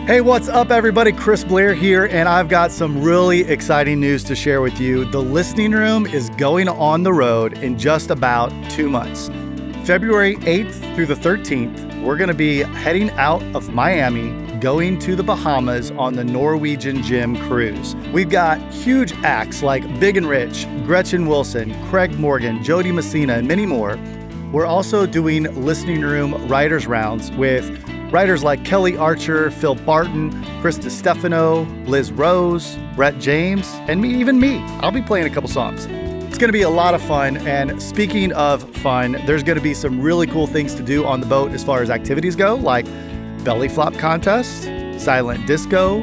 Hey, what's up, everybody? Chris Blair here, and I've got some really exciting news to share with you. The Listening Room is going on the road in just about 2 months. February 8th through the 13th, we're going to be heading out of Miami, going to the Bahamas on the Norwegian Gym cruise. We've got huge acts like Big and Rich, Gretchen Wilson, Craig Morgan, Jody Messina, and many more. We're also doing Listening Room Writers Rounds with writers like Kelly Archer, Phil Barton, Krista Stefano, Liz Rose, Brett James, and me. I'll be playing a couple songs. It's going to be a lot of fun. And speaking of fun, there's going to be some really cool things to do on the boat as far as activities go, like belly flop contest, silent disco,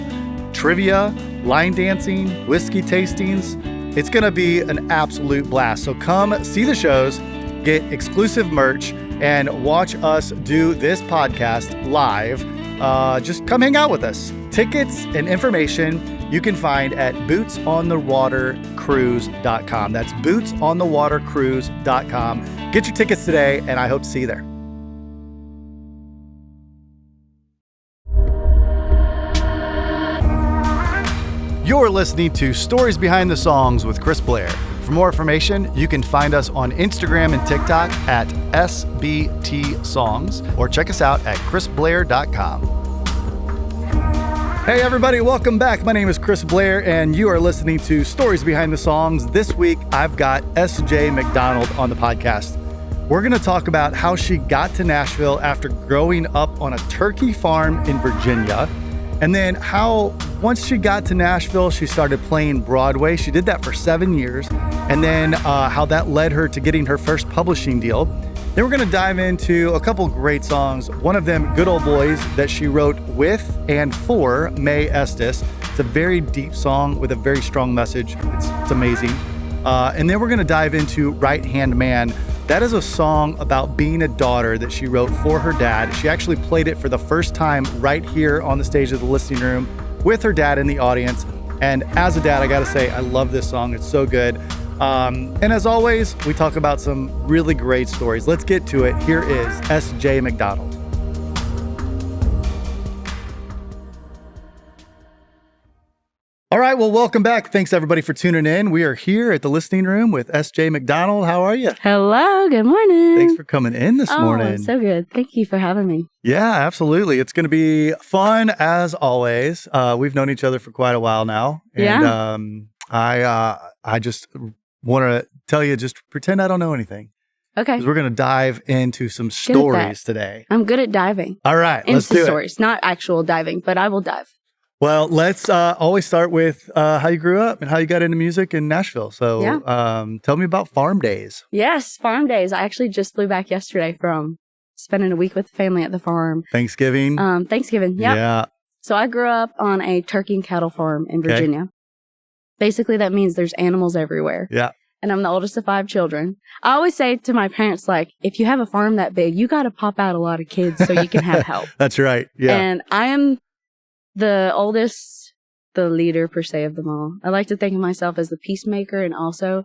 trivia, line dancing, whiskey tastings. It's going to be an absolute blast. So come see the shows, get exclusive merch, and watch us do this podcast live. Just come hang out with us. Tickets and information you can find at bootsonthewatercruise.com. That's bootsonthewatercruise.com. Get your tickets today, and I hope to see you there. You're listening to Stories Behind the Songs with Chris Blair. For more information, you can find us on Instagram and TikTok at SBT Songs, or check us out at chrisblair.com. Hey everybody, welcome back. My name is Chris Blair, and you are listening to Stories Behind the Songs. This week, I've got SJ McDonald on the podcast. We're going to talk about how she got to Nashville after growing up on a turkey farm in Virginia. And then how, once she got to Nashville, she started playing Broadway. She did that for 7 years. And then how that led her to getting her first publishing deal. Then we're going to dive into a couple great songs. One of them, Good Old Boys, that she wrote with and for Mae Estes. It's a very deep song with a very strong message. It's amazing. And then we're going to dive into Right Hand Man. That is a song about being a daughter that she wrote for her dad. She actually played it for the first time right here on the stage of the Listening Room with her dad in the audience. And as a dad, I gotta say, I love this song. It's so good. And as always, we talk about some really great stories. Let's get to it. Here is SJ McDonald. All right, well, welcome back. Thanks, everybody, for tuning in. We are here at the Listening Room with SJ McDonald. How are you? Hello, good morning. Thanks for coming in this morning. So good. Thank you for having me. Yeah, absolutely. It's going to be fun, as always. We've known each other for quite a while now. And I just want to tell you, just pretend I don't know anything. Okay. Because we're going to dive into some stories today. I'm good at diving. All right, let's do it. Into stories, not actual diving, but I will dive. Well, let's always start with how you grew up and how you got into music in Nashville. So tell me about farm days. Yes, farm days. I actually just flew back yesterday from spending a week with the family at the farm. Thanksgiving? Thanksgiving, yep. Yeah. So I grew up on a turkey and cattle farm in Virginia. Basically, that means there's animals everywhere. Yeah. And I'm the oldest of 5 children. I always say to my parents, like, if you have a farm that big, you got to pop out a lot of kids so you can have help. That's right. Yeah. And I am the oldest, the leader per se of them all. I like to think of myself as the peacemaker, and also,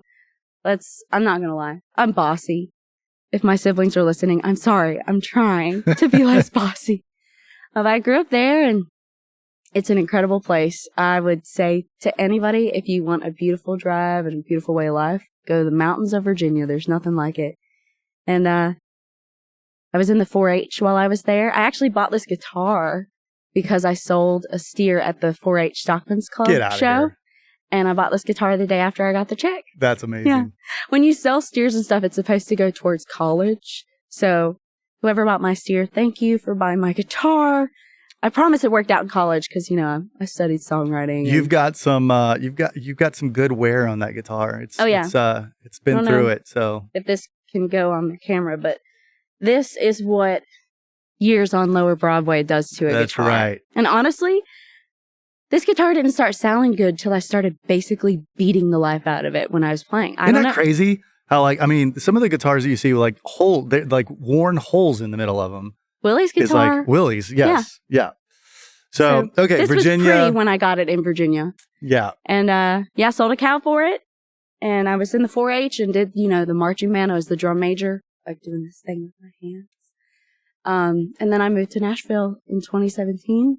I'm not going to lie, I'm bossy. If my siblings are listening, I'm sorry. I'm trying to be less bossy. But I grew up there, and it's an incredible place. I would say to anybody, if you want a beautiful drive and a beautiful way of life, go to the mountains of Virginia. There's nothing like it. And I was in the 4-H while I was there. I actually bought this guitar because I sold a steer at the 4-H Stockman's Club show. Here. And I bought this guitar the day after I got the check. That's amazing. Yeah. When you sell steers and stuff, it's supposed to go towards college. So whoever bought my steer, thank you for buying my guitar. I promise it worked out in college because, I studied songwriting. You've got some good wear on that guitar. It's been through it. So if this can go on the camera, but this is what years on Lower Broadway does to a guitar. That's right. And honestly, this guitar didn't start sounding good till I started basically beating the life out of it when I was playing. Isn't that crazy? How some of the guitars that you see with they're like worn holes in the middle of them. Willie's guitar. It's like Willie's, yes. Yeah. So okay, this Virginia. was pretty when I got it in Virginia. Yeah. And I sold a cow for it. And I was in the 4-H and did, the marching band. I was the drum major, like doing this thing with my hands. And then I moved to Nashville in 2017.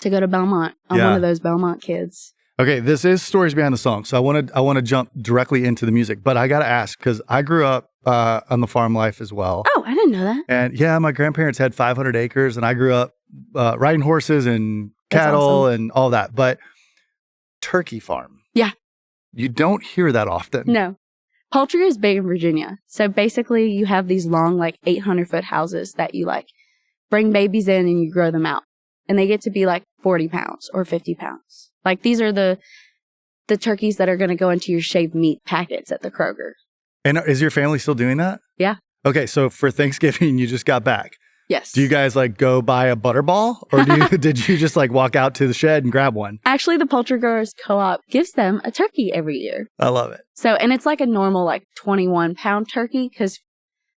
to go to Belmont. I'm one of those Belmont kids. Okay, this is Stories Behind the Song, so I want to jump directly into the music, but I got to ask, because I grew up on the farm life as well. Oh, I didn't know that. And yeah, my grandparents had 500 acres, and I grew up riding horses and cattle and all that, but turkey farm. Yeah. You don't hear that often. No. Poultry is big in Virginia. So basically you have these long, like 800-foot houses that you like bring babies in and you grow them out. And they get to be like 40 pounds or 50 pounds. Like these are the turkeys that are going to go into your shaved meat packets at the Kroger. And is your family still doing that? Yeah. Okay, so for Thanksgiving, you just got back. Yes. Do you guys like go buy a butterball, or did you just like walk out to the shed and grab one? Actually, the Poultry Growers Co-op gives them a turkey every year. I love it. So, and it's like a normal like 21-pound turkey because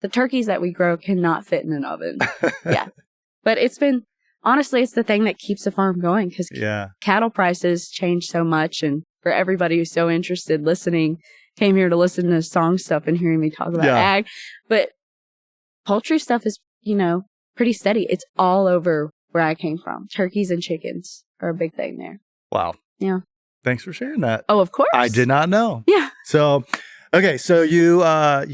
the turkeys that we grow cannot fit in an oven. Yeah. But honestly, it's the thing that keeps the farm going because cattle prices change so much. And for everybody who's so interested listening, came here to listen to song stuff and hearing me talk about ag. But poultry stuff is, pretty steady. It's all over where I came from. Turkeys and chickens are a big thing there. Wow. Yeah. Thanks for sharing that. Oh, of course. I did not know. Yeah. So, okay. So you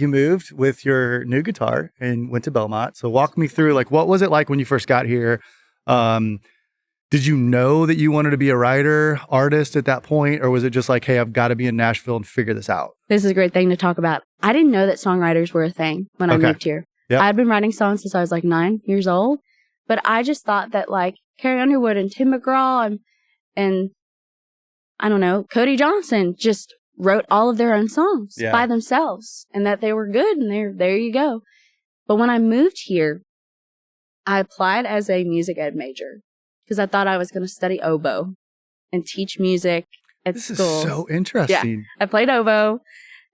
moved with your new guitar and went to Belmont. So walk me through, like, what was it like when you first got here? Did you know that you wanted to be a writer, artist at that point? Or was it just like, hey, I've got to be in Nashville and figure this out? This is a great thing to talk about. I didn't know that songwriters were a thing when I moved here. Yep. I'd been writing songs since I was like 9 years old, but I just thought that like Carrie Underwood and Tim McGraw and I don't know, Cody Johnson just wrote all of their own songs by themselves and that they were good and there you go. But when I moved here, I applied as a music ed major because I thought I was going to study oboe and teach music at school. This is so interesting. Yeah, I played oboe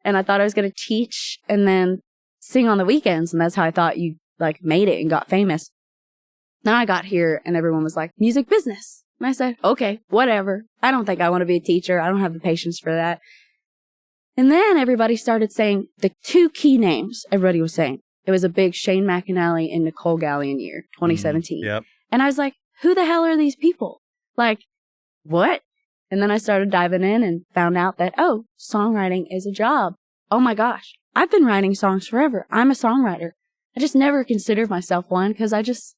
and I thought I was going to teach and then sing on the weekends, and that's how I thought you like made it and got famous. Then I got here and everyone was like, music business. And I said, okay, whatever. I don't think I want to be a teacher. I don't have the patience for that. And then everybody started saying the 2 key names everybody was saying. It was a big Shane McAnally and Nicole Gallion year, 2017. Yep. And I was like, who the hell are these people? Like, what? And then I started diving in and found out that, songwriting is a job. Oh my gosh. I've been writing songs forever. I'm a songwriter. I just never considered myself one because I just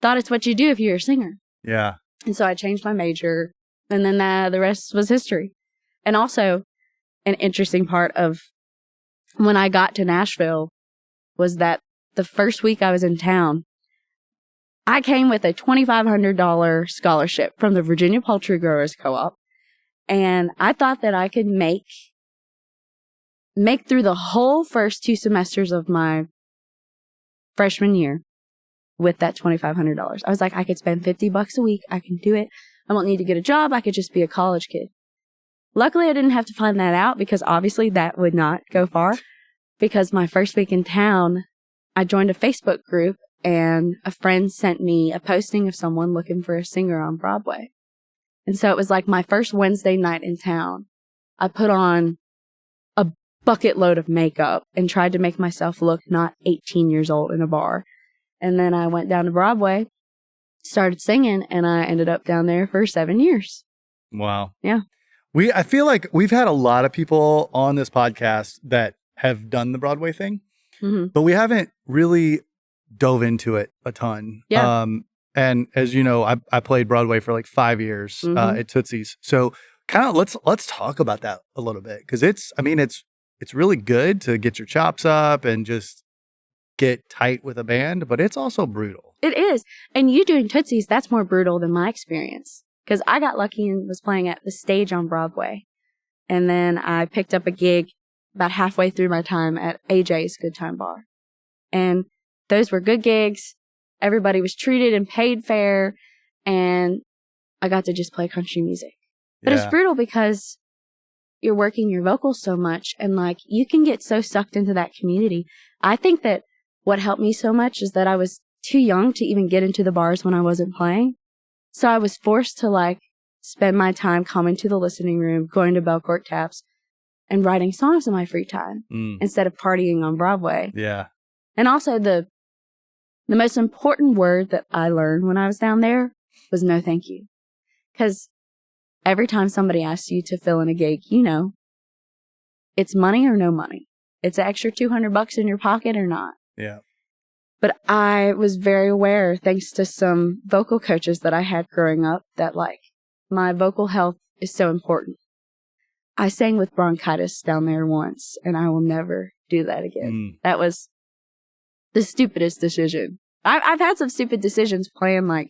thought it's what you do if you're a singer. Yeah. And so I changed my major and then the rest was history. And also an interesting part of when I got to Nashville was that the first week I was in town, I came with a $2,500 scholarship from the Virginia Poultry Growers Co-op. And I thought that I could make through the whole first 2 semesters of my freshman year with that $2,500. I was like, I could spend $50 a week. I can do it. I won't need to get a job. I could just be a college kid. Luckily, I didn't have to find that out because obviously that would not go far. Because my first week in town, I joined a Facebook group and a friend sent me a posting of someone looking for a singer on Broadway. And so it was like my first Wednesday night in town. I put on a bucket load of makeup and tried to make myself look not 18 years old in a bar. And then I went down to Broadway, started singing, and I ended up down there for 7 years. Wow. Yeah. I feel like we've had a lot of people on this podcast that have done the Broadway thing, but we haven't really dove into it a ton. Yeah. And as you know, I played Broadway for like 5 years at Tootsie's. So kind of let's talk about that a little bit because it's really good to get your chops up and just get tight with a band, but it's also brutal. It is. And you doing Tootsie's, that's more brutal than my experience because I got lucky and was playing at the stage on Broadway. And then I picked up a gig about halfway through my time at AJ's Good Time Bar. And those were good gigs. Everybody was treated and paid fair. And I got to just play country music. But it's brutal because you're working your vocals so much and like you can get so sucked into that community. I think that what helped me so much is that I was too young to even get into the bars when I wasn't playing. So I was forced to like spend my time coming to the listening room, going to Belcourt Taps and writing songs in my free time instead of partying on Broadway. Yeah. And also the most important word that I learned when I was down there was no thank you. Because every time somebody asks you to fill in a gig, it's money or no money. It's an extra $200 in your pocket or not. Yeah. But I was very aware, thanks to some vocal coaches that I had growing up, that my vocal health is so important. I sang with bronchitis down there once, and I will never do that again. That was the stupidest decision. I've had some stupid decisions playing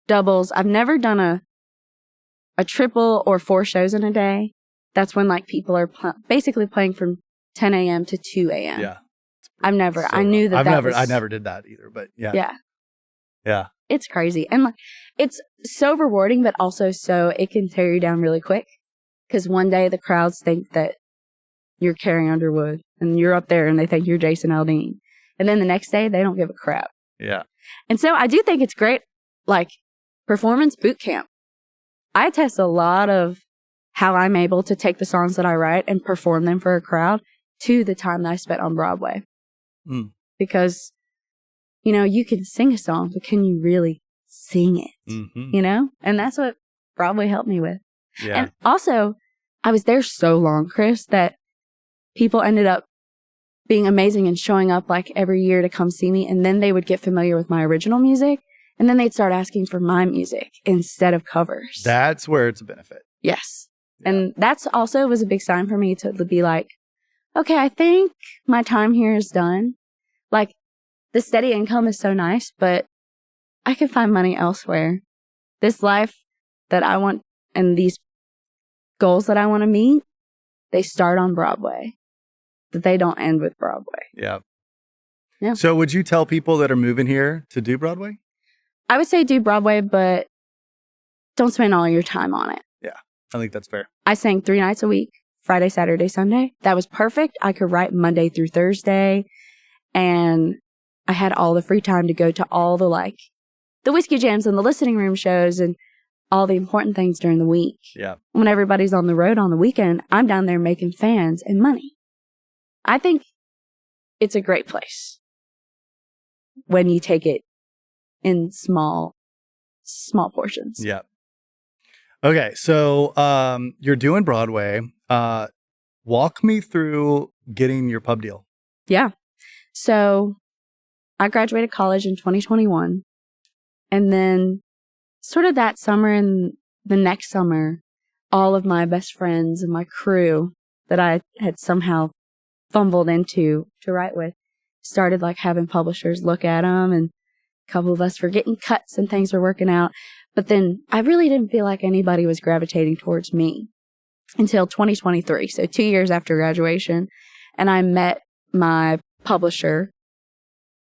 doubles. I've never done a triple or 4 shows in a day. That's when people are basically playing from 10 a.m. to 2 a.m. Yeah. I knew that I never did that either, but yeah. Yeah. Yeah. It's crazy. And it's so rewarding, but also it can tear you down really quick. Because one day the crowds think that you're Carrie Underwood and you're up there and they think you're Jason Aldean. And then the next day they don't give a crap. Yeah. And so I do think it's great, performance boot camp. I test a lot of how I'm able to take the songs that I write and perform them for a crowd to the time that I spent on Broadway. Because, you can sing a song, but can you really sing it? Mm-hmm. And that's what Broadway helped me with. Yeah. And also, I was there so long, Chris, that people ended up being amazing and showing up every year to come see me. And then they would get familiar with my original music. And then they'd start asking for my music instead of covers. That's where it's a benefit. Yes. Yeah. And that's also was a big sign for me to be okay, I think my time here is done. The steady income is so nice, but I can find money elsewhere. This life that I want and these goals that I want to meet, they start on Broadway, but they don't end with Broadway. Yeah. Yeah. So would you tell people that are moving here to do Broadway? I would say do Broadway, but don't spend all your time on it. Yeah, I think that's fair. I sang 3 nights a week, Friday, Saturday, Sunday. That was perfect. I could write Monday through Thursday, and I had all the free time to go to all the the whiskey jams and the listening room shows and all the important things during the week. Yeah. When everybody's on the road on the weekend, I'm down there making fans and money. I think it's a great place when you take it in small portions. Yeah. Okay. So, you're doing Broadway. Walk me through getting your pub deal. Yeah. So I graduated college in 2021. And then sort of that summer and the next summer, all of my best friends and my crew that I had somehow fumbled into to write with started having publishers look at them, and a couple of us were getting cuts and things were working out. But then I really didn't feel like anybody was gravitating towards me until 2023. So 2 years after graduation. And I met my publisher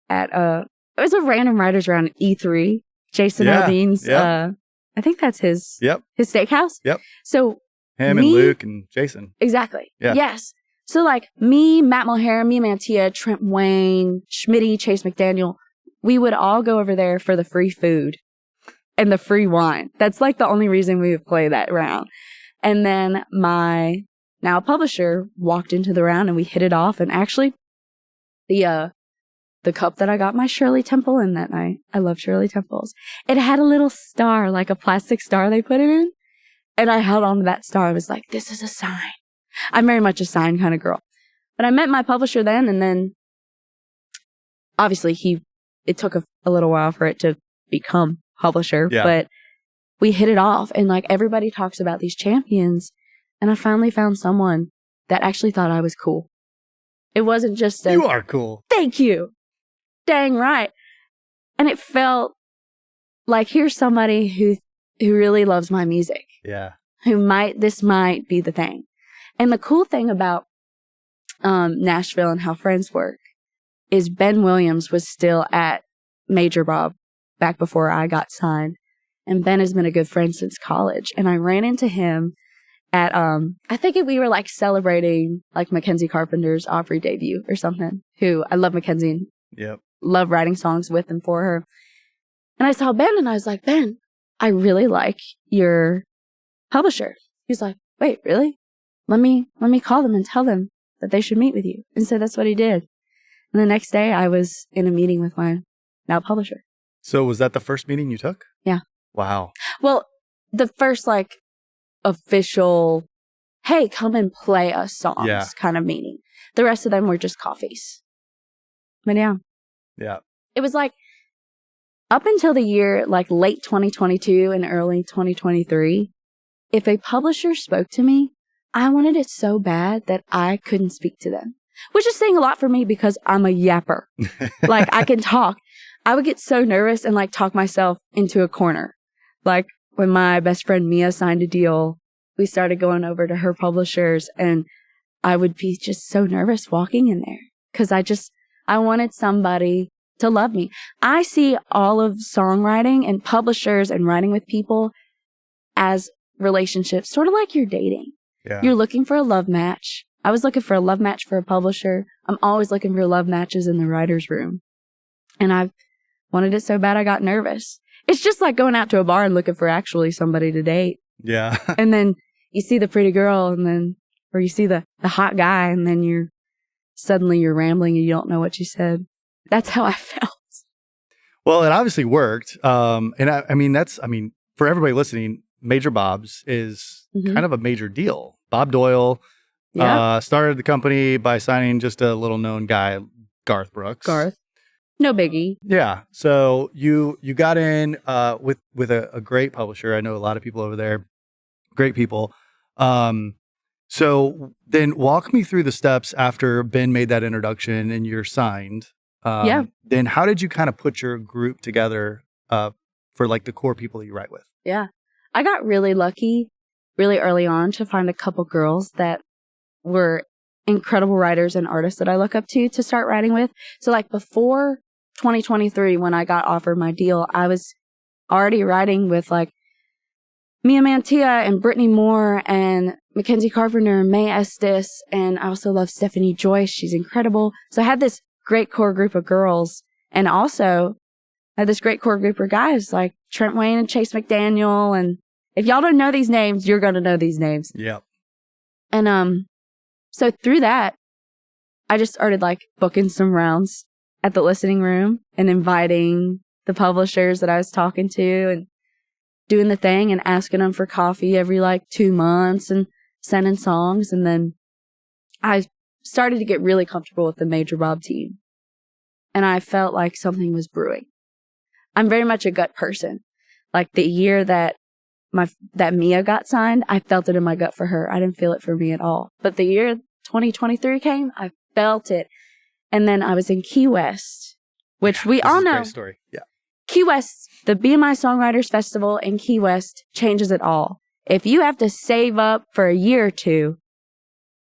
at it was a random writers round at E3, Jason Aldean's, I think that's his steakhouse. Yep. So him and Luke and Jason. Exactly. Yeah. Yes. So me, Matt Mulhare, Mia Mantia, Trent Wayne, Schmitty, Chase McDaniel, we would all go over there for the free food and the free wine. That's the only reason we would play that round. And then my now publisher walked into the round and we hit it off. And actually, the cup that I got my Shirley Temple in that night, I love Shirley Temples. It had a little star, a plastic star they put it in. And I held on to that star. I was like, this is a sign. I'm very much a sign kind of girl. But I met my publisher then, and then obviously it took a little while for it to become publisher, but we hit it off. And everybody talks about these champions. And I finally found someone that actually thought I was cool. It wasn't just You are cool. Thank you. Dang right. And it felt like here's somebody who really loves my music. Yeah. This might be the thing. And the cool thing about Nashville and how friends work is Ben Williams was still at Major Bob back before I got signed. And Ben has been a good friend since college. And I ran into him at, I think we were celebrating Mackenzie Carpenter's Opry debut or something, who I love Mackenzie and love writing songs with and for her. And I saw Ben and I was like, Ben, I really like your publisher. He's like, wait, really? Let me call them and tell them that they should meet with you. And so that's what he did. And the next day I was in a meeting with my now publisher. So was that the first meeting you took? Yeah. Wow. Well, the first like official, hey, come and play us songs kind of meeting. The rest of them were just coffees. But yeah. It was like up until the year like late 2022 and early 2023, if a publisher spoke to me, I wanted it so bad that I couldn't speak to them, which is saying a lot for me because I'm a yapper. Like I can talk. I would get so nervous and like talk myself into a corner. Like when my best friend Mia signed a deal, we started going over to her publishers and I would be just so nervous walking in there because I wanted somebody to love me. I see all of songwriting and publishers and writing with people as relationships, sort of like you're dating. Yeah. You're looking for a love match. I was looking for a love match for a publisher. I'm always looking for love matches in the writer's room. And I wanted it so bad I got nervous. It's just like going out to a bar and looking for actually somebody to date. Yeah. And then you see the pretty girl and then, or you see the hot guy and then you're rambling and you don't know what you said. That's how I felt. Well, it obviously worked. And I mean, for everybody listening, Major Bob's is kind of a major deal. Bob Doyle started the company by signing just a little known guy, Garth Brooks. No biggie. Yeah. So you got in with a great publisher. I know a lot of people over there. Great people. So then walk me through the steps after Ben made that introduction and you're signed. Then how did you kind of put your group together for like the core people that you write with? Yeah. I got really lucky really early on to find a couple girls that were incredible writers and artists that I look up to start writing with. So like before 2023, when I got offered my deal, I was already writing with like Mia Mantia and Brittany Moore and Mackenzie Carpenter, May Estes, and I also love Stephanie Joyce. She's incredible. So I had this great core group of girls, and also I had this great core group of guys like Trent Wayne and Chase McDaniel. And if y'all don't know these names, you're going to know these names. Yep. And so through that, I just started like booking some rounds at the listening room and inviting the publishers that I was talking to and doing the thing and asking them for coffee every like 2 months and sending songs. And then I started to get really comfortable with the Major Bob team. And I felt like something was brewing. I'm very much a gut person. Like the year that Mia got signed, I felt it in my gut for her. I didn't feel it for me at all. But the year 2023 came, I felt it. And then I was in Key West, which we all know. Great story. Yeah. Key West, the BMI Songwriters Festival in Key West changes it all. If you have to save up for a year or two,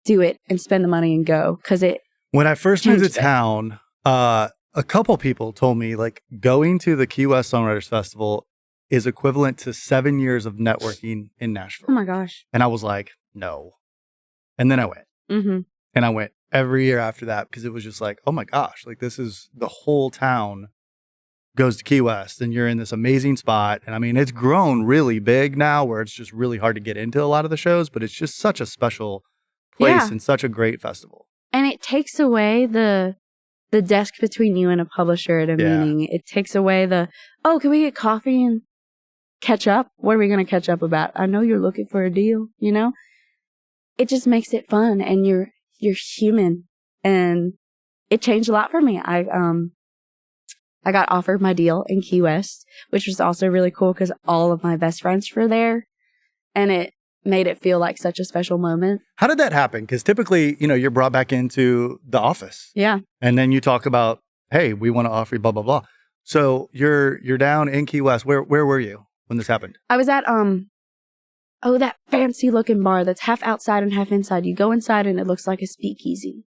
do it and spend the money and go. Because it. When I first moved to town, a couple people told me like going to the Key West Songwriters Festival is equivalent to 7 years of networking in Nashville. Oh my gosh. And I was like, no. And then I went. Mm-hmm. And I went every year after that because it was just like, oh my gosh, like this is the whole town goes to Key West and you're in this amazing spot. And I mean, it's grown really big now where it's just really hard to get into a lot of the shows, but it's just such a special place and such a great festival. And it takes away the desk between you and a publisher at a meeting. It takes away can we get coffee and catch up? What are we going to catch up about? I know you're looking for a deal, you know? It just makes it fun and you're human. And it changed a lot for me. I got offered my deal in Key West, which was also really cool because all of my best friends were there. And it made it feel like such a special moment. How did that happen? Because typically, you're brought back into the office. Yeah. And then you talk about, hey, we want to offer you blah, blah, blah. So you're down in Key West. Where were you when this happened? I was at, that fancy looking bar that's half outside and half inside. You go inside and it looks like a speakeasy.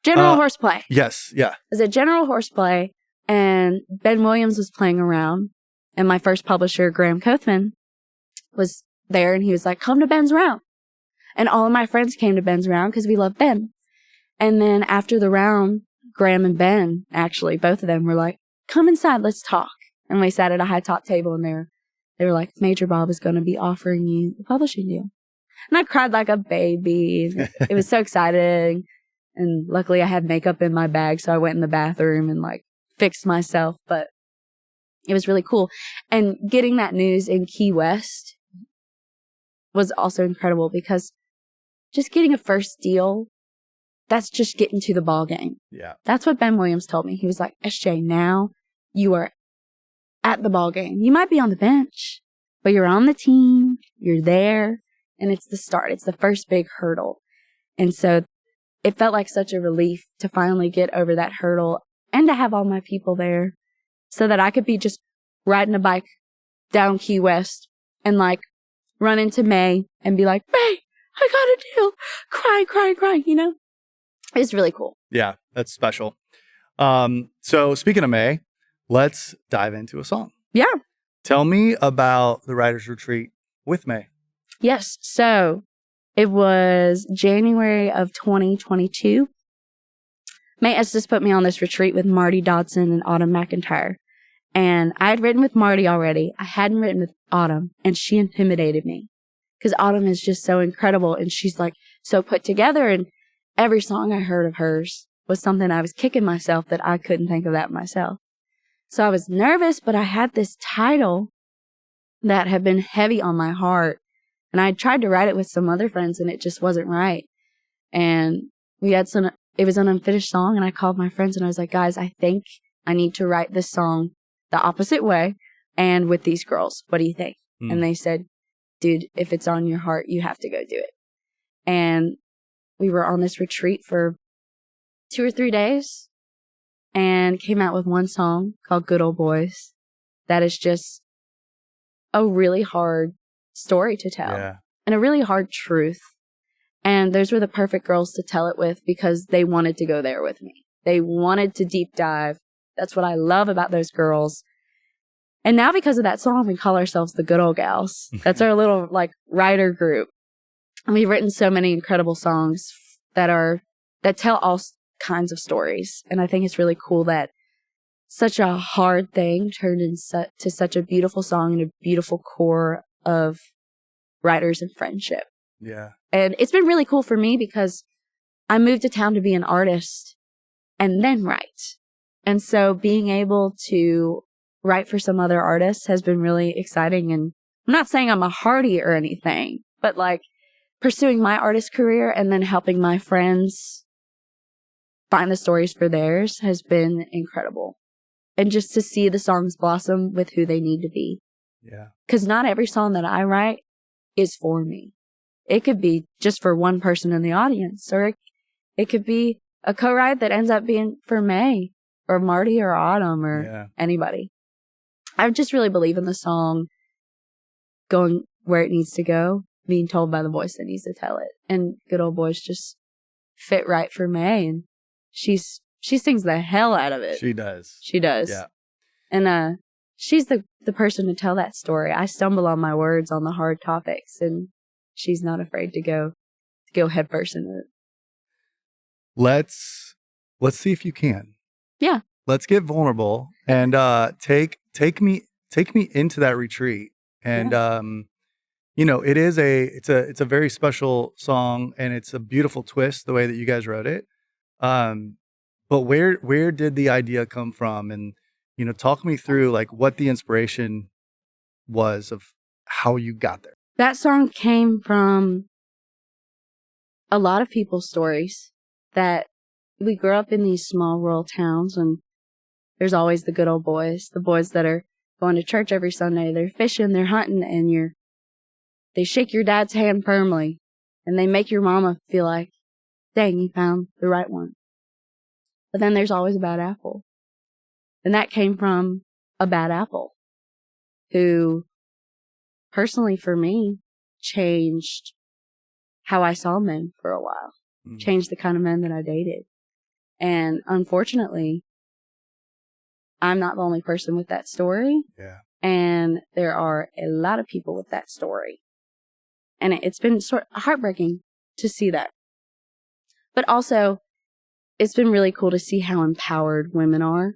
General Horseplay. Yes. Yeah. It was a General Horseplay and Ben Williams was playing around. And my first publisher, Graham Kothman, was there and he was like, come to Ben's round. And all of my friends came to Ben's round because we love Ben. And then after the round, Graham and Ben, actually, both of them were like, come inside, let's talk. And we sat at a high top table and they were like, Major Bob is going to be offering you the publishing deal. And I cried like a baby. It was so exciting. And luckily I had makeup in my bag. So I went in the bathroom and like fixed myself. But it was really cool. And getting that news in Key West was also incredible because just getting a first deal, that's just getting to the ball game. Yeah. That's what Ben Williams told me. He was like, SJ, now you are at the ball game. You might be on the bench, but you're on the team, you're there, and it's the start. It's the first big hurdle. And so it felt like such a relief to finally get over that hurdle and to have all my people there so that I could be just riding a bike down Key West and like run into May and be like, May, I got a deal. Crying, you know? It's really cool. Yeah, that's special. So speaking of May, let's dive into a song. Yeah. Tell me about the Writers Retreat with May. Yes. So it was January of 2022. May Estes put me on this retreat with Marty Dodson and Autumn McIntyre. And I had written with Marty already. I hadn't written with Autumn, and she intimidated me because Autumn is just so incredible. And she's like so put together. And every song I heard of hers was something I was kicking myself that I couldn't think of that myself. So I was nervous, but I had this title that had been heavy on my heart. And I tried to write it with some other friends, and it just wasn't right. And it was an unfinished song, and I called my friends, and I was like, guys, I think I need to write this song the opposite way and with these girls. What do you think? And they said, dude, if it's on your heart, you have to go do it. And we were on this retreat for 2 or 3 days and came out with one song called Good Old Boys. That is just a really hard story to tell and a really hard truth. And those were the perfect girls to tell it with because they wanted to go there with me. They wanted to deep dive. That's what I love about those girls. And now because of that song, we call ourselves the Good Old Gals. That's our little like writer group. And we've written so many incredible songs that tell all kinds of stories. And I think it's really cool that such a hard thing turned into such a beautiful song and a beautiful core of writers and friendship. Yeah. And it's been really cool for me because I moved to town to be an artist and then write. And so being able to write for some other artists has been really exciting. And I'm not saying I'm a hardy or anything, but like pursuing my artist career and then helping my friends find the stories for theirs has been incredible. And just to see the songs blossom with who they need to be. Yeah. Because not every song that I write is for me. It could be just for one person in the audience, or it could be a co-write that ends up being for May or Marty or Autumn or anybody. I just really believe in the song going where it needs to go, being told by the voice that needs to tell it. And Good Old Boys just fit right for May, and she sings the hell out of it. She does. Yeah. And she's the person to tell that story. I stumble on my words on the hard topics, and she's not afraid to go headfirst into it. Let's see if you can. Yeah. Let's get vulnerable and take me into that retreat. And it's a very special song, and it's a beautiful twist the way that you guys wrote it. But where did the idea come from? And talk me through like what the inspiration was of how you got there. That song came from a lot of people's stories that we grew up in these small rural towns, and there's always the good old boys, the boys that are going to church every Sunday. They're fishing, they're hunting, and they shake your dad's hand firmly, and they make your mama feel like, dang, you found the right one. But then there's always a bad apple. And that came from a bad apple who, personally for me, changed how I saw men for a while, changed the kind of men that I dated. And unfortunately, I'm not the only person with that story. Yeah. And there are a lot of people with that story. And it's been sort of heartbreaking to see that. But also, it's been really cool to see how empowered women are.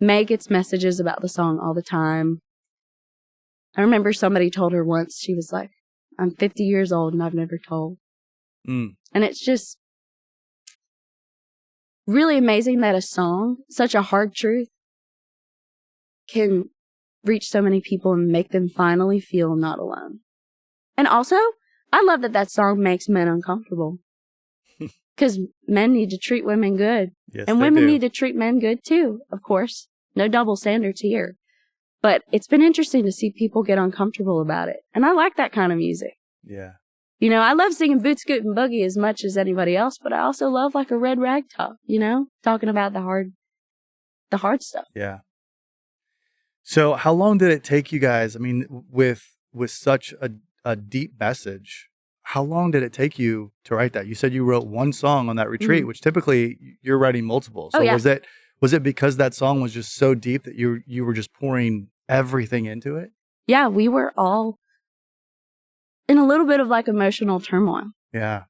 May gets messages about the song all the time. I remember somebody told her once, she was like, I'm 50 years old and I've never told. And it's just really amazing that a song, such a hard truth, can reach so many people and make them finally feel not alone. And also, I love that song makes men uncomfortable. Because men need to treat women good. Yes, and they women do. need to treat men good too, of course. No double standards here. But it's been interesting to see people get uncomfortable about it. And I like that kind of music. Yeah. You know, I love singing Boot Scoot and Boogie as much as anybody else, but I also love like a Red Rag Top, you know, talking about the hard stuff. Yeah. So how long did it take you guys? I mean, with such a deep message, how long did it take you to write that? You said you wrote one song on that retreat, which typically you're writing multiple. So was it because that song was just so deep that you were just pouring everything into it? Yeah, we were all in a little bit of like emotional turmoil. Yeah.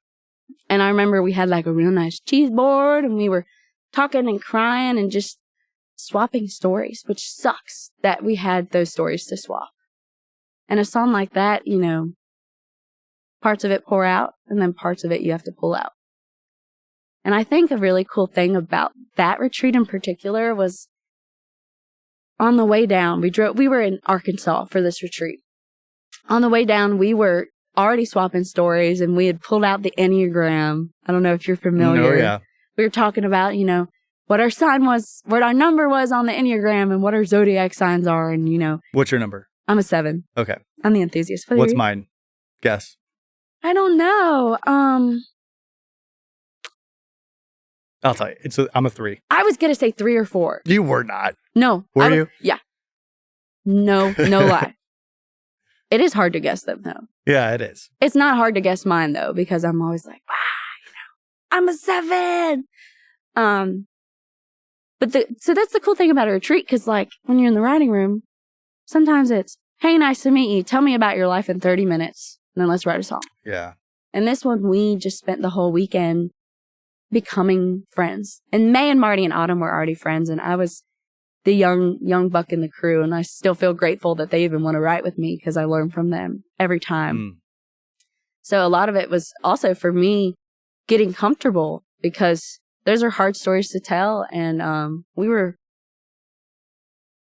And I remember we had like a real nice cheese board and we were talking and crying and just swapping stories, which sucks that we had those stories to swap. And a song like that, you know, parts of it pour out and then parts of it you have to pull out. And I think a really cool thing about that retreat in particular was on the way down, we were in Arkansas for this retreat. On the way down, we were already swapping stories and we had pulled out the Enneagram. I don't know if you're familiar. Oh, yeah. We were talking about, you know, what our sign was, what our number was on the Enneagram and what our zodiac signs are. And, you know. What's your number? I'm a 7. Okay. I'm the enthusiast. What's mine? Guess. I don't know. I'll tell you. I'm a 3. I was going to say 3 or 4. You were not. No. Were you? Yeah. No lie. It is hard to guess them, though. Yeah, it is. It's not hard to guess mine, though, because I'm always like, you know, I'm a 7. So that's the cool thing about a retreat, because, like, when you're in the writing room, sometimes it's, hey, nice to meet you. Tell me about your life in 30 minutes, and then let's write a song. Yeah. And this one, we just spent the whole weekend becoming friends. And May and Marty and Autumn were already friends, and I was the young buck in the crew, and I still feel grateful that they even want to write with me because I learn from them every time. So a lot of it was also for me getting comfortable because those are hard stories to tell, and we were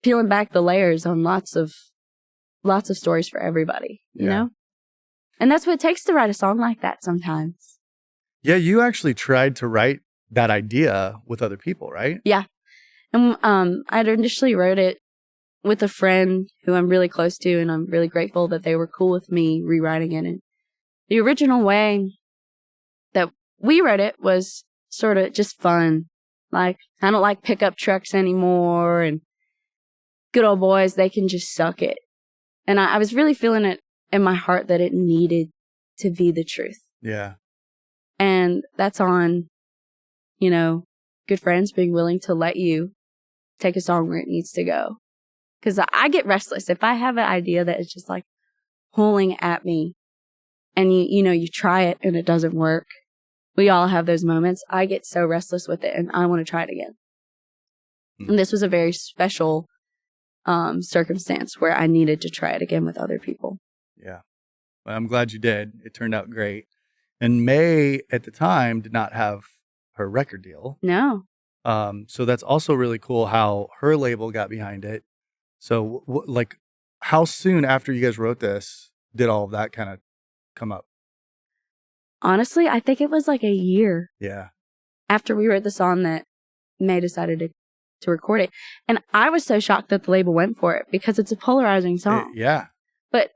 peeling back the layers on lots of stories for everybody, you know? And that's what it takes to write a song like that sometimes. Yeah, you actually tried to write that idea with other people, right? Yeah. And I'd initially wrote it with a friend who I'm really close to, and I'm really grateful that they were cool with me rewriting it. And the original way that we wrote it was sort of just fun. Like, I don't like pickup trucks anymore, and good old boys, they can just suck it. And I was really feeling it in my heart that it needed to be the truth. Yeah. And that's on, you know, good friends being willing to let you take a song where it needs to go. Because I get restless. If I have an idea that is just like pulling at me and you try it and it doesn't work. We all have those moments. I get so restless with it and I want to try it again. And this was a very special circumstance where I needed to try it again with other people. Yeah. Well, I'm glad you did. It turned out great. And May at the time did not have her record deal. No. So that's also really cool how her label got behind it. So like how soon after you guys wrote this did all of that kind of come up? Honestly, I think it was like a year. Yeah. After we wrote the song that May decided to record it. And I was so shocked that the label went for it because it's a polarizing song. Yeah. But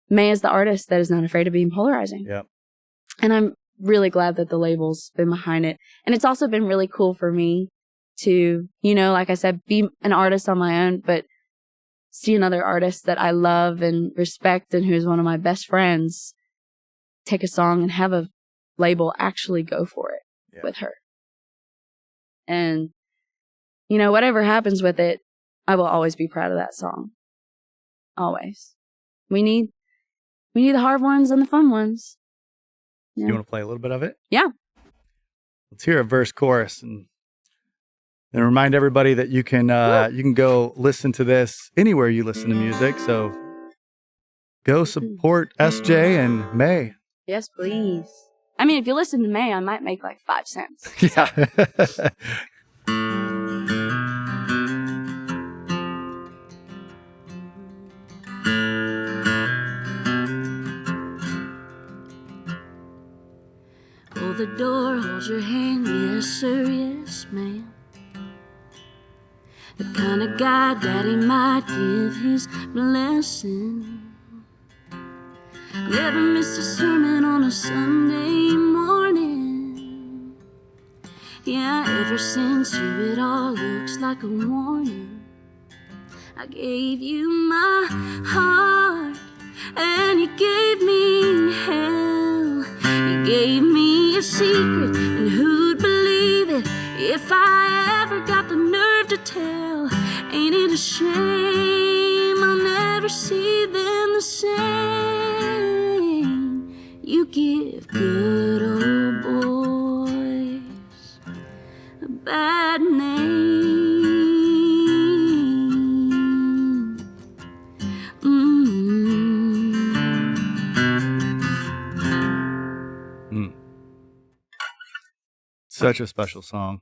May is the artist that is not afraid of being polarizing. Yep. And I'm really glad that the label's been behind it. And it's also been really cool for me to, like I said, be an artist on my own, but see another artist that I love and respect and who's one of my best friends take a song and have a label actually go for it with her. And, whatever happens with it, I will always be proud of that song. Always. We need the hard ones and the fun ones. Yeah. You want to play a little bit of it? Yeah. Let's hear a verse chorus and remind everybody that you can go listen to this anywhere you listen to music. So go support SJ and May. Yes, please. I mean, if you listen to May, I might make like 5 cents. Yeah. hold the door, hold your hand, yes sir, yes ma'am. The kind of guy daddy might give his blessing. Never missed a sermon on a Sunday morning. Yeah, ever since you it all looks like a warning. I gave you my heart and you gave me hell. You gave me a secret, and who'd believe it if I ever got the nerve to tell? Ain't it a shame I'll never see them the same? You give good old boys a bad name. Such a special song.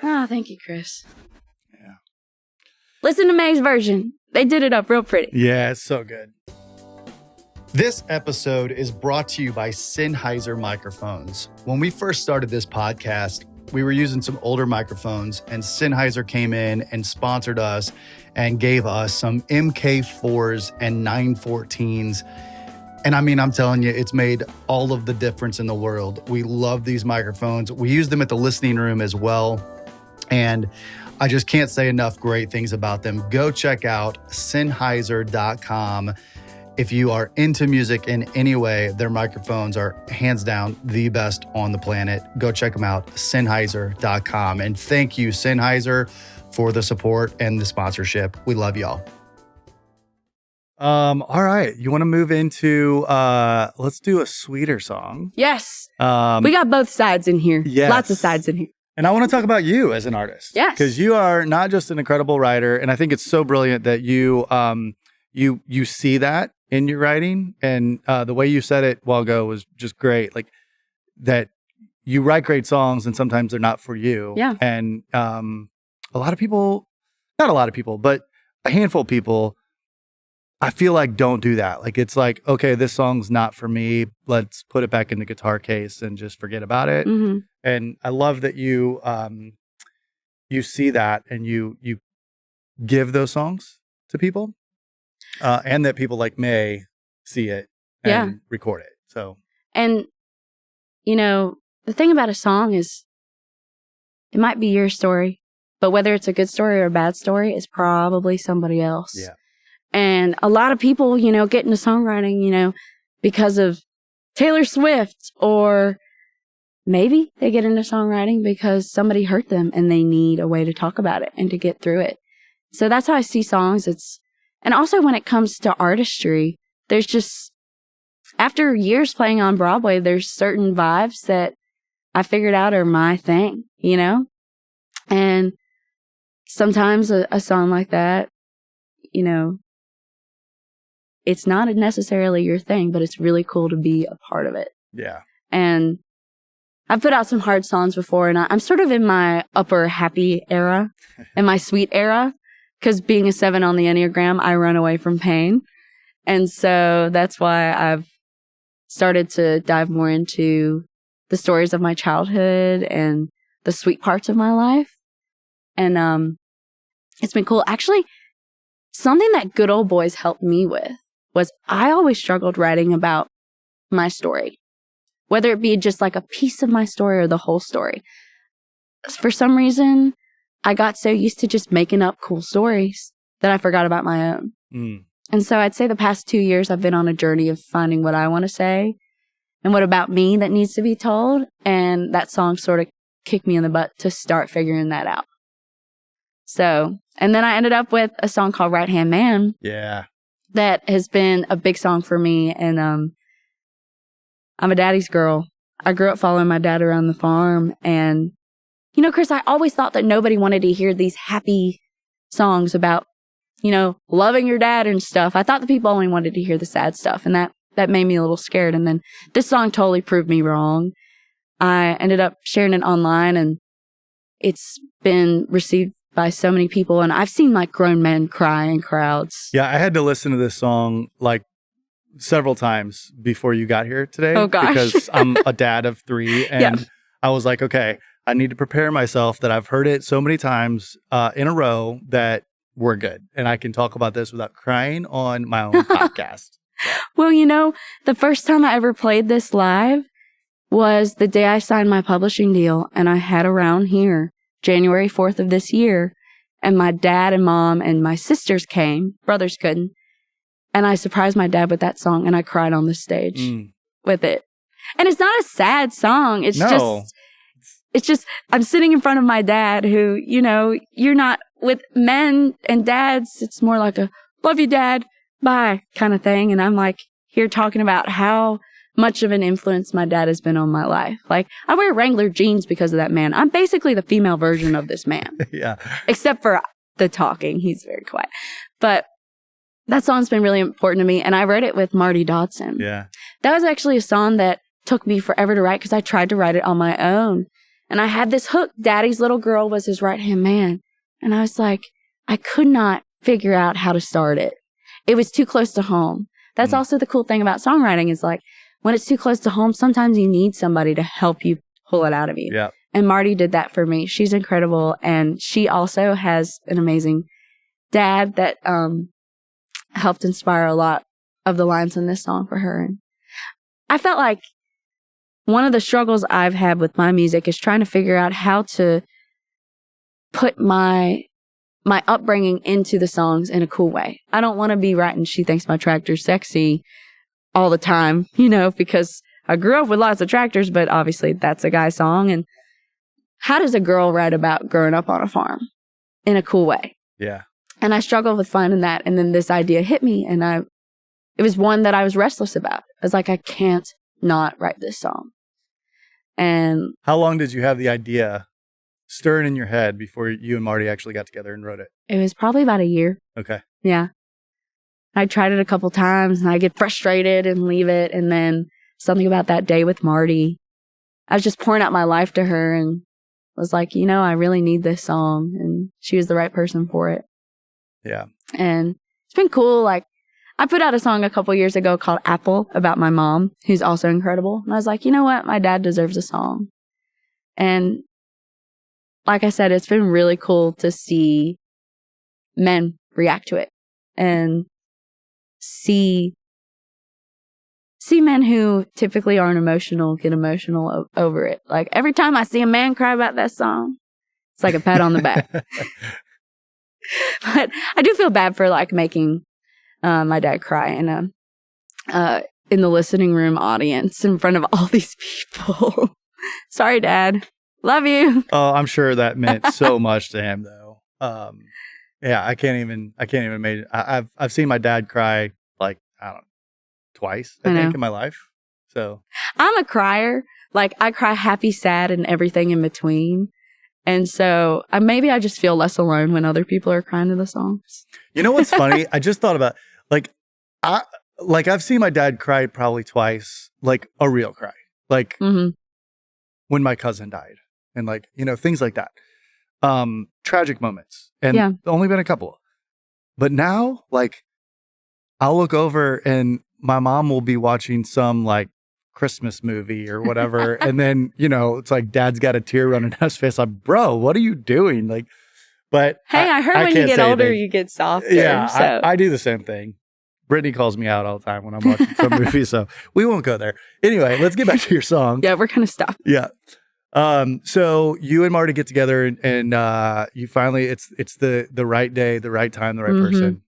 Oh, thank you, Chris. Yeah. Listen to May's version. They did it up real pretty. Yeah, it's so good. This episode is brought to you by Sennheiser microphones. When we first started this podcast, we were using some older microphones, and Sennheiser came in and sponsored us and gave us some MK4s and 914s. And I mean, I'm telling you, it's made all of the difference in the world. We love these microphones. We use them at the listening room as well. And I just can't say enough great things about them. Go check out Sennheiser.com. If you are into music in any way, their microphones are hands down the best on the planet. Go check them out, Sennheiser.com. And thank you, Sennheiser, for the support and the sponsorship. We love y'all. All right. You want to move into, let's do a sweeter song. Yes. We got both sides in here. Yes. Lots of sides in here. And I want to talk about you as an artist. Yes. Because you are not just an incredible writer. And I think it's so brilliant that you see that in your writing. And the way you said it a while ago was just great. Like that you write great songs and sometimes they're not for you. Yeah. And a lot of people, not a lot of people, but a handful of people, I feel like don't do that. Like it's like, okay, this song's not for me. Let's put it back in the guitar case and just forget about it. Mm-hmm. And I love that you see that and you give those songs to people, and that people like May see it and record it. So, and you know, the thing about a song is it might be your story, but whether it's a good story or a bad story, it's probably somebody else. Yeah. And a lot of people, you know, get into songwriting, you know, because of Taylor Swift, or maybe they get into songwriting because somebody hurt them and they need a way to talk about it and to get through it. So that's how I see songs. And also when it comes to artistry, there's just, after years playing on Broadway, there's certain vibes that I figured out are my thing, you know? And sometimes a song like that, you know, it's not necessarily your thing, but it's really cool to be a part of it. Yeah. And I've put out some hard songs before, and I'm sort of in my upper happy era and my sweet era, because being a 7 on the Enneagram, I run away from pain. And so that's why I've started to dive more into the stories of my childhood and the sweet parts of my life. And it's been cool. Actually, something that Good Old Boys helped me with was I always struggled writing about my story, whether it be just like a piece of my story or the whole story. For some reason, I got so used to just making up cool stories that I forgot about my own. Mm. And so I'd say the past 2 years, I've been on a journey of finding what I want to say and what about me that needs to be told. And that song sort of kicked me in the butt to start figuring that out. So, and then I ended up with a song called Right Hand Man. Yeah. That has been a big song for me. And I'm a daddy's girl. I grew up following my dad around the farm. And, you know, Chris, I always thought that nobody wanted to hear these happy songs about, you know, loving your dad and stuff. I thought the people only wanted to hear the sad stuff. And that made me a little scared. And then this song totally proved me wrong. I ended up sharing it online, and it's been received by so many people, and I've seen like grown men cry in crowds. Yeah, I had to listen to this song like several times before you got here today. Oh, gosh. Because I'm a dad of 3 and I was like, okay, I need to prepare myself that I've heard it so many times in a row that we're good. And I can talk about this without crying on my own podcast. Well, the first time I ever played this live was the day I signed my publishing deal, and I had around here January 4th of this year, and my dad and mom and my sisters came, brothers couldn't, and I surprised my dad with that song, and I cried on the stage with it. And it's not a sad song. It's just, I'm sitting in front of my dad who, you're not with men and dads. It's more like a love you, dad, bye kind of thing. And I'm like here talking about how much of an influence my dad has been on my life. Like, I wear Wrangler jeans because of that man. I'm basically the female version of this man. Yeah. Except for the talking. He's very quiet. But that song's been really important to me. And I wrote it with Marty Dodson. Yeah. That was actually a song that took me forever to write because I tried to write it on my own. And I had this hook. Daddy's little girl was his right-hand man. And I was like, I could not figure out how to start it. It was too close to home. That's also the cool thing about songwriting is like, when it's too close to home, sometimes you need somebody to help you pull it out of you. Yeah. And Marty did that for me. She's incredible. And she also has an amazing dad that helped inspire a lot of the lines in this song for her. And I felt like one of the struggles I've had with my music is trying to figure out how to put my upbringing into the songs in a cool way. I don't want to be writing She Thinks My Tractor's Sexy all the time, because I grew up with lots of tractors, but obviously that's a guy song. And how does a girl write about growing up on a farm in a cool way? Yeah. And I struggled with finding that. And then this idea hit me, and it was one that I was restless about. I was like, I can't not write this song. And how long did you have the idea stirring in your head before you and Marty actually got together and wrote it? It was probably about a year. Okay. Yeah. I tried it a couple times and I get frustrated and leave it. And then something about that day with Marty, I was just pouring out my life to her and was like, I really need this song. And she was the right person for it. Yeah. And it's been cool. Like, I put out a song a couple years ago called Apple about my mom, who's also incredible. And I was like, you know what? My dad deserves a song. And like I said, it's been really cool to see men react to it and see men who typically aren't emotional get emotional over it. Like, every time I see a man cry about that song, it's like a pat on the back. But I do feel bad for like making my dad cry in the listening room audience in front of all these people. Sorry, Dad. Love you. Oh, I'm sure that meant so much to him, though. Yeah, I can't even imagine. I've seen my dad cry like, I don't know, twice, I think, in my life. So I'm a crier. Like, I cry happy, sad, and everything in between. And so maybe I just feel less alone when other people are crying to the songs. You know what's funny? I just thought about I've seen my dad cry probably twice, like a real cry, like when my cousin died, and like things like that, tragic moments, and only been a couple. But now, like, I'll look over and my mom will be watching some like Christmas movie or whatever, and then it's like Dad's got a tear running down his face. Like, bro, what are you doing? Like, but hey, I heard when you get older, you get softer. Yeah, so. I do the same thing. Brittany calls me out all the time when I'm watching some movie, so we won't go there. Anyway, let's get back to your song. Yeah, we're gonna stop. Yeah. So you and Marty get together, and you finally it's the right day, the right time, the right person.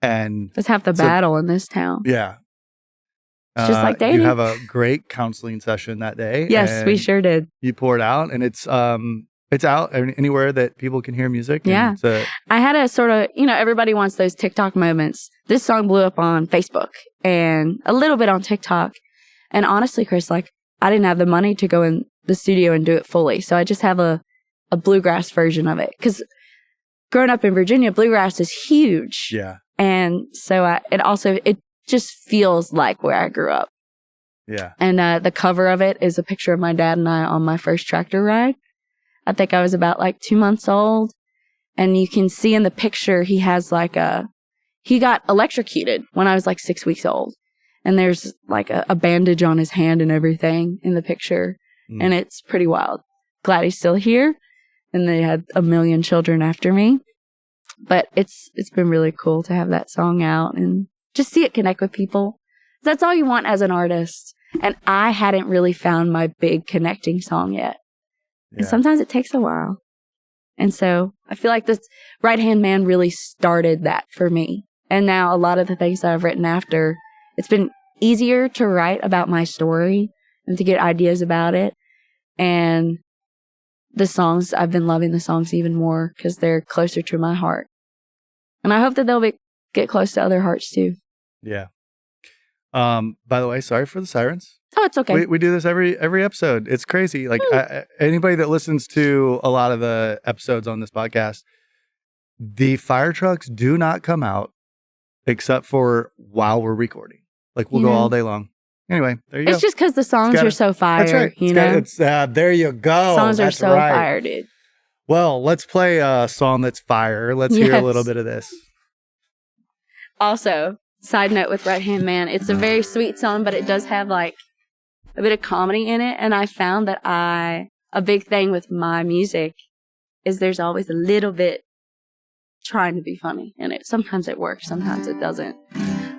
And it's half the battle in this town. Yeah. It's just like dating. You have a great counseling session that day. Yes, we sure did. You poured out, and it's out anywhere that people can hear music. Yeah. I had a sort of, everybody wants those TikTok moments. This song blew up on Facebook and a little bit on TikTok. And honestly, Chris, like, I didn't have the money to go in the studio and do it fully. So I just have a bluegrass version of it. Because growing up in Virginia, bluegrass is huge. Yeah. And so it just feels like where I grew up. Yeah. And the cover of it is a picture of my dad and I on my first tractor ride. I think I was about like 2 months old. And you can see in the picture, he has like he got electrocuted when I was like 6 weeks old. And there's like a bandage on his hand and everything in the picture. And it's pretty wild. Glad he's still here. And they had a million children after me. But it's been really cool to have that song out and just see it connect with people. That's all you want as an artist. And I hadn't really found my big connecting song yet. Yeah. And sometimes it takes a while. And so I feel like this Right Hand Man really started that for me. And now a lot of the things that I've written after, it's been easier to write about my story and to get ideas about it. And the songs, I've been loving the songs even more because they're closer to my heart. And I hope that they'll get close to other hearts too. Yeah. By the way, sorry for the sirens. Oh, it's okay. We do this every episode. It's crazy. Like anybody that listens to a lot of the episodes on this podcast, the fire trucks do not come out except for while we're recording. Like we'll go all day long. Anyway, there you go. It's just because the songs are so fire. That's right. You know? There you go. Songs are so fire, dude. Well, let's play a song that's fire. Let's hear a little bit of this. Also, side note with Right Hand Man, it's a very sweet song, but it does have like a bit of comedy in it. And I found that a big thing with my music is there's always a little bit trying to be funny in it. Sometimes it works, sometimes it doesn't.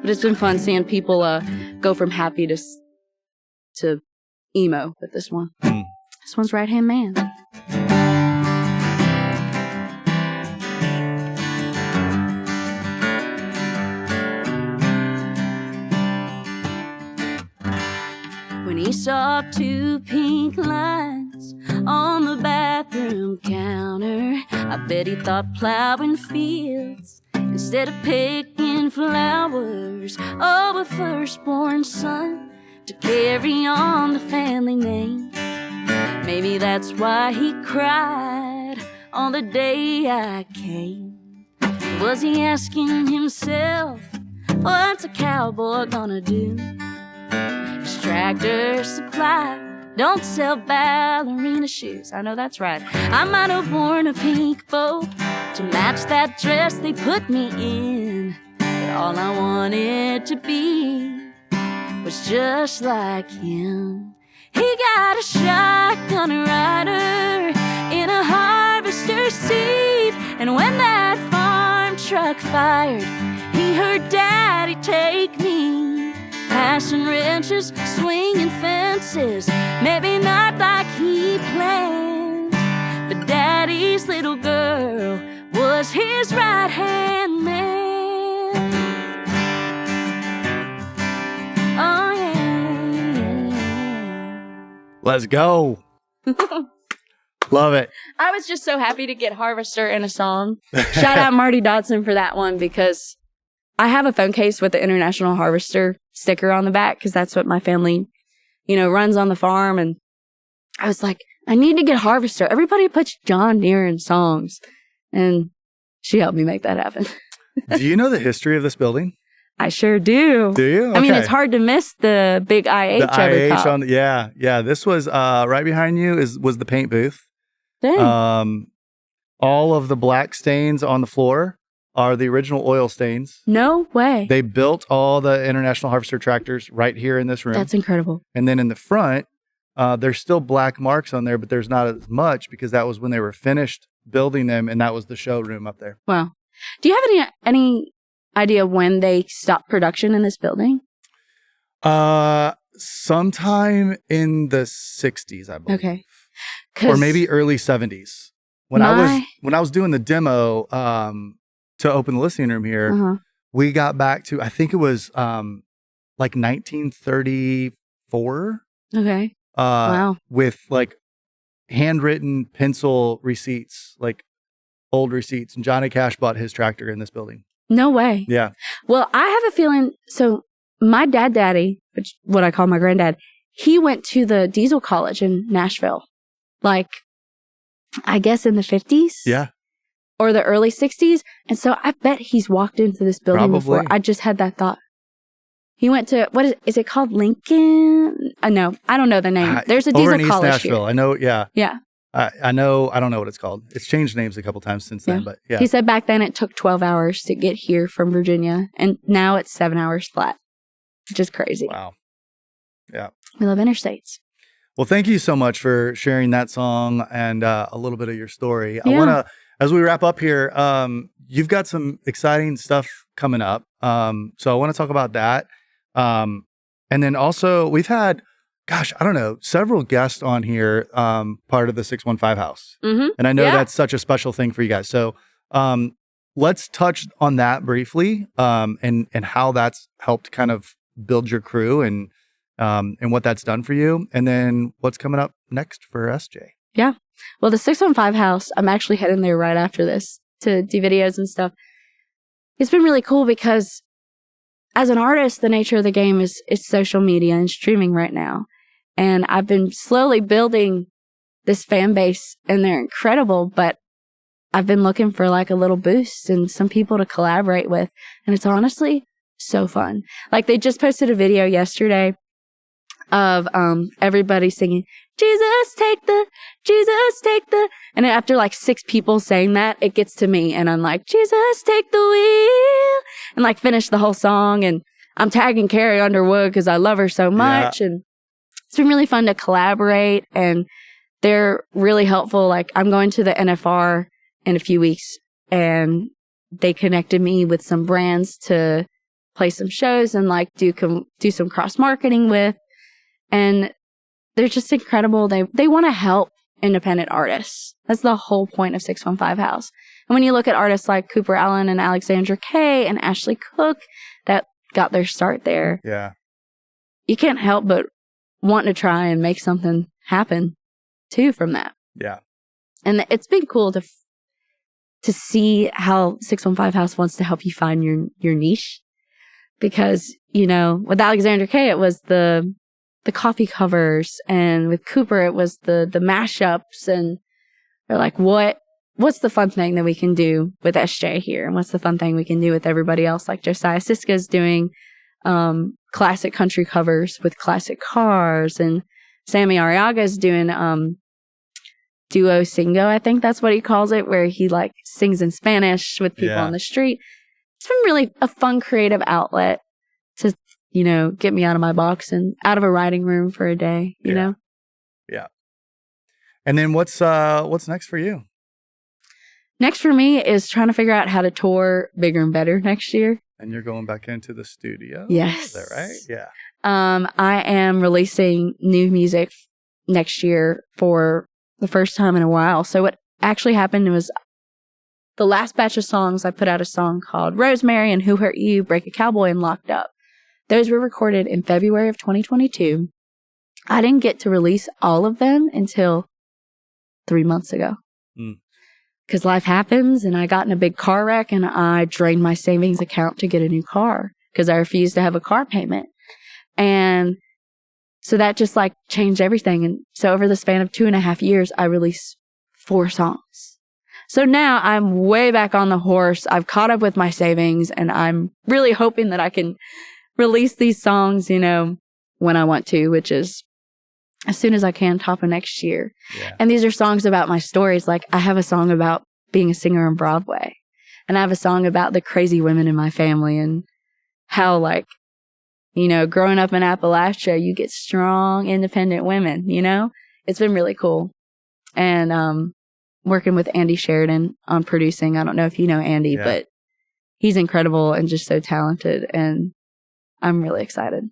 But it's been fun seeing people go from happy to emo with this one. This one's Right Hand Man. When he saw two pink lines on the bathroom counter, I bet he thought plowing fields instead of picking flowers. Oh, a firstborn son to carry on the family name. Maybe that's why he cried on the day I came. Was he asking himself, what's a cowboy gonna do? His Tractor Supply don't sell ballerina shoes. I know that's right. I might have worn a pink bow to match that dress they put me in, but all I wanted to be was just like him. He got a shotgun rider in a harvester seat, and when that farm truck fired, he heard Daddy take me, passing wrenches, swinging fences, maybe not like he planned, but Daddy's little girl was his right-hand man. Oh, yeah. Let's go. Love it. I was just so happy to get Harvester in a song. Shout out Marty Dodson for that one, because I have a phone case with the International Harvester sticker on the back, because that's what my family, runs on the farm. And I was like, I need to get Harvester. Everybody puts John Deere in songs. And she helped me make that happen. Do you know the history of this building? I sure do. Do you? Okay. I mean, it's hard to miss the big IH. The IH on yeah. This was right behind you was the paint booth. Dang. All of the black stains on the floor are the original oil stains. No way. They built all the International Harvester tractors right here in this room. That's incredible. And then in the front, there's still black marks on there, but there's not as much because that was when they were finished building them, and that was the showroom up there. Wow. Do you have any idea when they stopped production in this building? Sometime in the 60s, I believe. Okay. Or maybe early 70s. When I was doing the demo to open the listening room here, we got back to, I think it was like 1934. Okay. Wow. With like handwritten pencil receipts, like old receipts. And Johnny Cash bought his tractor in this building. No way. Yeah. Well, I have a feeling, so my daddy, which what I call my granddad, he went to the Diesel College in Nashville. Like, I guess in the 50s? Yeah. Or the early 60s. And so I bet he's walked into this building before. I just had that thought. He went to, what is it called? Lincoln? No, I don't know the name. There's a Diesel College East Nashville. here. I know, yeah. Yeah. I know, I don't know what it's called. It's changed names a couple times since then, but yeah. He said back then it took 12 hours to get here from Virginia, and now it's 7 hours flat. which is crazy. Wow. Yeah. We love interstates. Well, thank you so much for sharing that song and a little bit of your story. Yeah. I want to, as we wrap up here, you've got some exciting stuff coming up. So I want to talk about that. And then also we've had, gosh, I don't know, several guests on here, part of the 615 House. Mm-hmm. And I know that's such a special thing for you guys. So let's touch on that briefly, and how that's helped kind of build your crew and what that's done for you. And then what's coming up next for SJ. Yeah. Well, the 615 House, I'm actually heading there right after this to do videos and stuff. It's been really cool because as an artist, the nature of the game is social media and streaming right now. And I've been slowly building this fan base, and they're incredible, but I've been looking for like a little boost and some people to collaborate with. And it's honestly so fun. Like they just posted a video yesterday of everybody singing, Jesus, take the, and after like 6 people saying that, it gets to me and I'm like, Jesus, take the wheel, and like finish the whole song. And I'm tagging Carrie Underwood because I love her so much. And it's been really fun to collaborate, and they're really helpful. Like I'm going to the NFR in a few weeks, and they connected me with some brands to play some shows and like do some cross marketing with. And they're just incredible. They want to help independent artists. That's the whole point of 615 House. And when you look at artists like Cooper Allen and Alexandra Kay and Ashley Cook that got their start there, you can't help but want to try and make something happen too from that. Yeah. And it's been cool to see how 615 House wants to help you find your niche. Because, you know, with Alexandra Kay, it was the coffee covers, and with Cooper, it was the mashups, and they're like, what's the fun thing that we can do with SJ here? And what's the fun thing we can do with everybody else? Like Josiah Siska's doing classic country covers with classic cars, and Sammy Arriaga's doing duo singo, I think that's what he calls it, where he like sings in Spanish with people on the street. It's been really a fun creative outlet to, you know, get me out of my box and out of a writing room for a day, you know? Yeah. And then what's next for you? Next for me is trying to figure out how to tour bigger and better next year. And you're going back into the studio? Yes. Is that right? Yeah. I am releasing new music next year for the first time in a while. So what actually happened was the last batch of songs, I put out a song called Rosemary and Who Hurt You, Break a Cowboy, and Locked Up. Those were recorded in February of 2022. I didn't get to release all of them until 3 months ago. Because life happens, and I got in a big car wreck, and I drained my savings account to get a new car because I refused to have a car payment. And so that just like changed everything. And so over the span of 2.5 years, I released 4 songs. So now I'm way back on the horse. I've caught up with my savings, and I'm really hoping that I can release these songs, you know, when I want to, which is as soon as I can, top of next year. Yeah. And these are songs about my stories. Like I have a song about being a singer on Broadway, and I have a song about the crazy women in my family and how, like, you know, growing up in Appalachia, you get strong, independent women, you know? It's been really cool. And working with Andy Sheridan on producing. I don't know if you know Andy, but he's incredible and just so talented, and I'm really excited.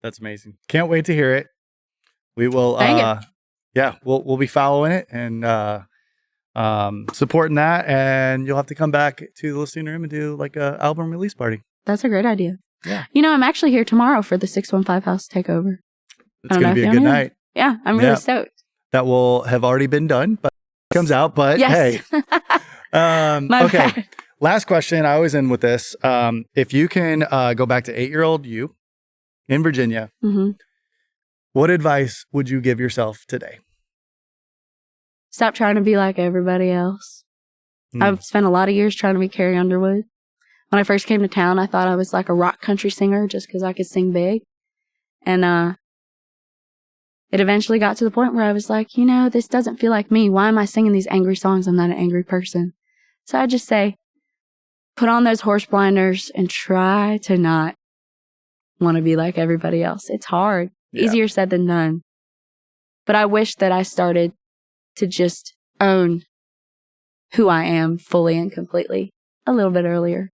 That's amazing. Can't wait to hear it. We will, we'll be following it and supporting that, and you'll have to come back to the listening room and do like a album release party. That's a great idea. Yeah. You know, I'm actually here tomorrow for the 615 House takeover. It's going to be a good night. Yeah, I'm really stoked. That will have already been done, but it comes out. But hey, okay. Last question. I always end with this. If you can go back to 8-year-old you in Virginia, what advice would you give yourself today? Stop trying to be like everybody else. I've spent a lot of years trying to be Carrie Underwood. When I first came to town, I thought I was like a rock country singer just because I could sing big. And it eventually got to the point where I was like, you know, this doesn't feel like me. Why am I singing these angry songs? I'm not an angry person. So I just say, put on those horse blinders and try to not want to be like everybody else. It's hard. Yeah. Easier said than done. But I wish that I started to just own who I am fully and completely a little bit earlier.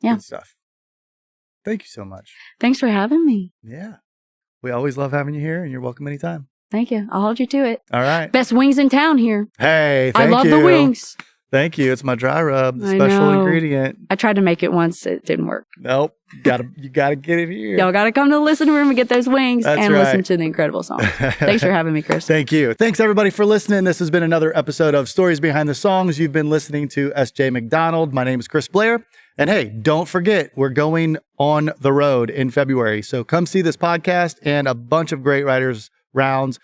Yeah. Good stuff. Thank you so much. Thanks for having me. Yeah. We always love having you here, and you're welcome anytime. Thank you. I'll hold you to it. All right. Best wings in town here. Hey, thank you. I love the wings. Thank you. It's my dry rub, the I special know. ingredient. I tried to make it once. It didn't work. Nope. You gotta get it here. Y'all got to come to the listening room and get those wings That's and right. listen to the incredible songs. Thanks for having me, Chris. Thank you. Thanks, everybody, for listening. This has been another episode of Stories Behind the Songs. You've been listening to SJ McDonald. My name is Chris Blair. And hey, don't forget, we're going on the road in February. So come see this podcast and a bunch of great writers rounds.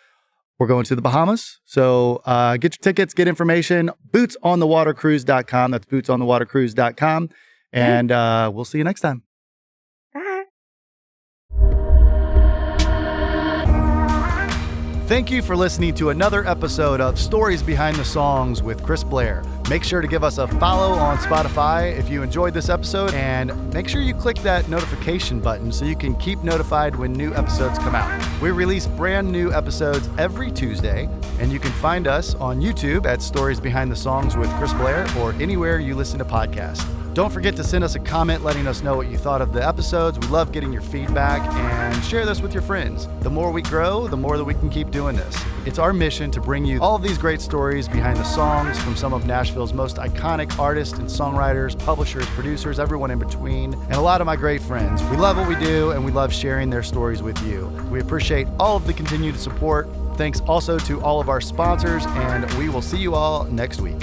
We're going to the Bahamas. So get your tickets, get information, bootsonthewatercruise.com. That's bootsonthewatercruise.com. And we'll see you next time. Thank you for listening to another episode of Stories Behind the Songs with Chris Blair. Make sure to give us a follow on Spotify if you enjoyed this episode, and make sure you click that notification button so you can keep notified when new episodes come out. We release brand new episodes every Tuesday, and you can find us on YouTube at Stories Behind the Songs with Chris Blair or anywhere you listen to podcasts. Don't forget to send us a comment letting us know what you thought of the episodes. We love getting your feedback, and share this with your friends. The more we grow, the more that we can keep doing this. It's our mission to bring you all of these great stories behind the songs from some of Nashville's most iconic artists and songwriters, publishers, producers, everyone in between, and a lot of my great friends. We love what we do, and we love sharing their stories with you. We appreciate all of the continued support. Thanks also to all of our sponsors, and we will see you all next week.